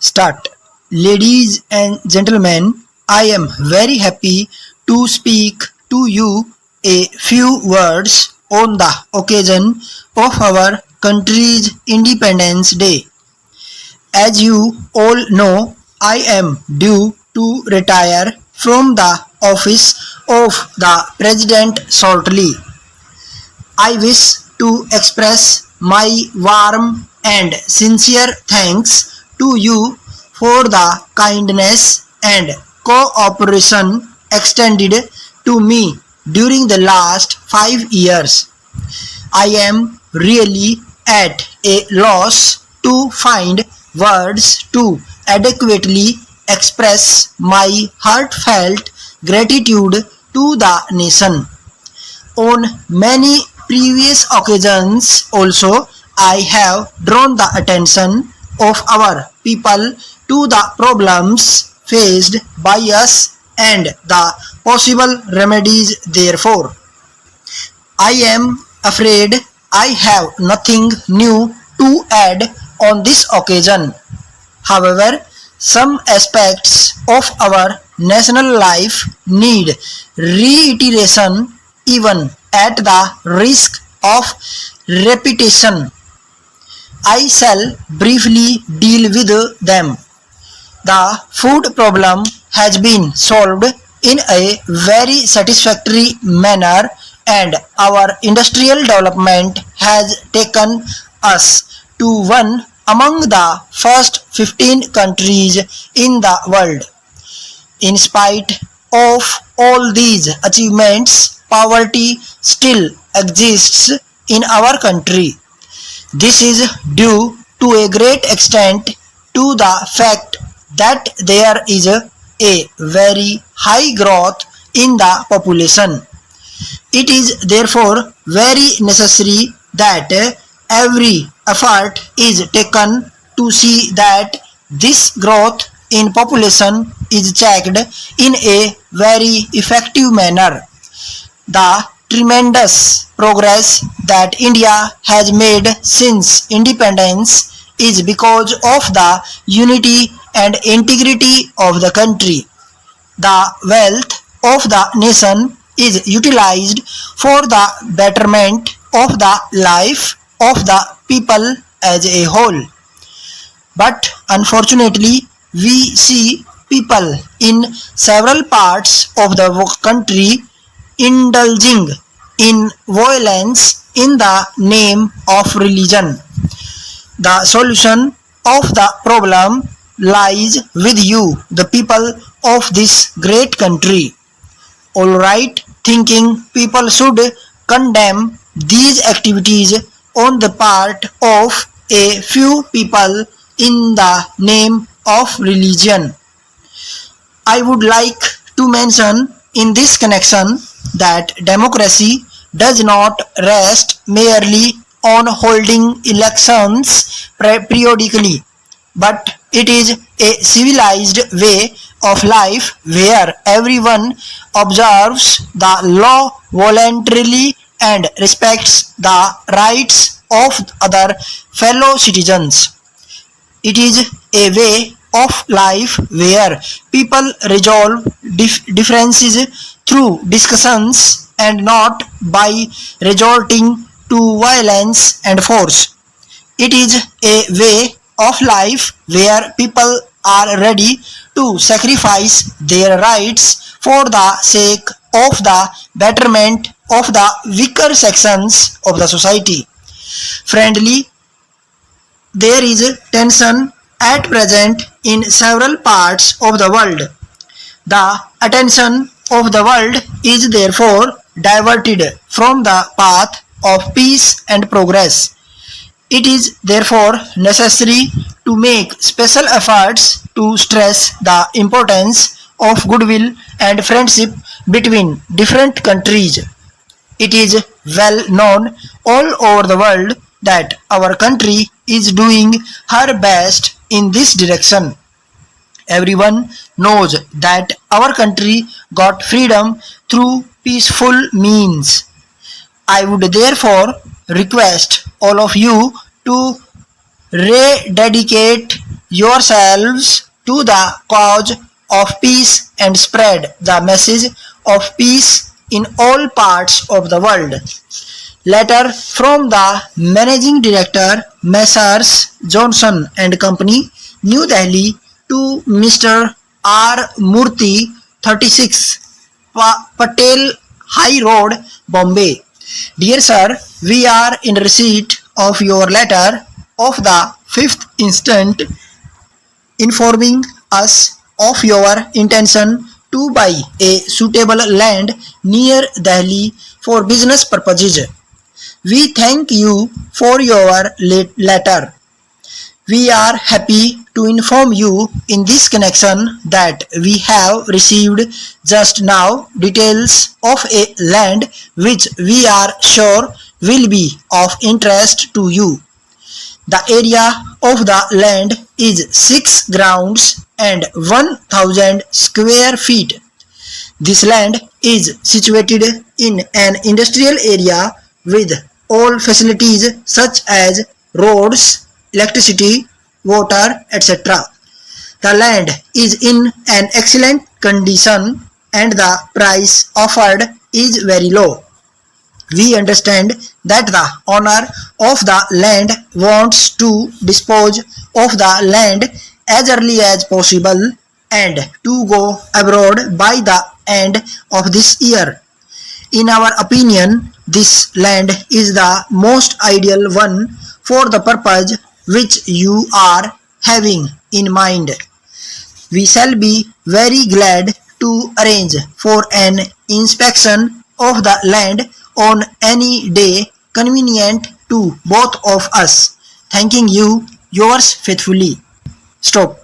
Start. Ladies and gentlemen, I am very happy to speak to you a few words on the occasion of our country's Independence Day. As you all know, I am due to retire from the office of the President shortly. I wish to express my warm and sincere thanks to you for the kindness and cooperation extended to me during the last 5 years. I am really at a loss to find words to adequately express my heartfelt gratitude to the nation. On many previous occasions also, I have drawn the attention of our people to the problems faced by us and the possible remedies therefore. I am afraid I have nothing new to add on this occasion. However, some aspects of our national life need reiteration even at the risk of repetition. I shall briefly deal with them. The food problem has been solved in a very satisfactory manner and our industrial development has taken us to one among the first 15 countries in the world. In spite of all these achievements, poverty still exists in our country. This is due to a great extent to the fact that there is a very high growth in the population. It is therefore very necessary that every effort is taken to see that this growth in population is checked in a very effective manner. The tremendous progress that India has made since independence is because of the unity and integrity of the country. The wealth of the nation is utilized for the betterment of the life of the people as a whole. But unfortunately, we see people in several parts of the country indulging in violence in the name of religion. The solution of the problem lies with you, the people of this great country. Alright thinking people should condemn these activities on the part of a few people in the name of religion. I would like to mention in this connection that democracy does not rest merely on holding elections periodically, but it is a civilized way of life where everyone observes the law voluntarily and respects the rights of other fellow citizens. It is a way of life where people resolve differences through discussions and not by resorting to violence and force. It is a way of life where people are ready to sacrifice their rights for the sake of the betterment of the weaker sections of the society. Friendly, there is tension at present in several parts of the world. The attention of the world is therefore diverted from the path of peace and progress. It is therefore necessary to make special efforts to stress the importance of goodwill and friendship between different countries. It is well known all over the world that our country is doing her best in this direction. Everyone knows that our country got freedom through peaceful means. I would therefore request all of you to rededicate yourselves to the cause of peace and spread the message of peace in all parts of the world. Letter from the Managing Director, Messrs. Johnson and Company, New Delhi, to Mr. R. Murthy, 36, Patel High Road, Bombay. Dear Sir, we are in receipt of your letter of the 5th instant informing us of your intention to buy a suitable land near Delhi for business purposes. We thank you for your letter. We are happy to inform you in this connection that we have received just now details of a land which we are sure will be of interest to you. The area of the land is 6 grounds and 1000 square feet. This land is situated in an industrial area with all facilities such as roads, electricity, water, etc. The land is in an excellent condition and the price offered is very low. We understand that the owner of the land wants to dispose of the land as early as possible and to go abroad by the end of this year. In our opinion, this land is the most ideal one for the purpose which you are having in mind. We shall be very glad to arrange for an inspection of the land on any day convenient to both of us. Thanking you, yours faithfully. Stop.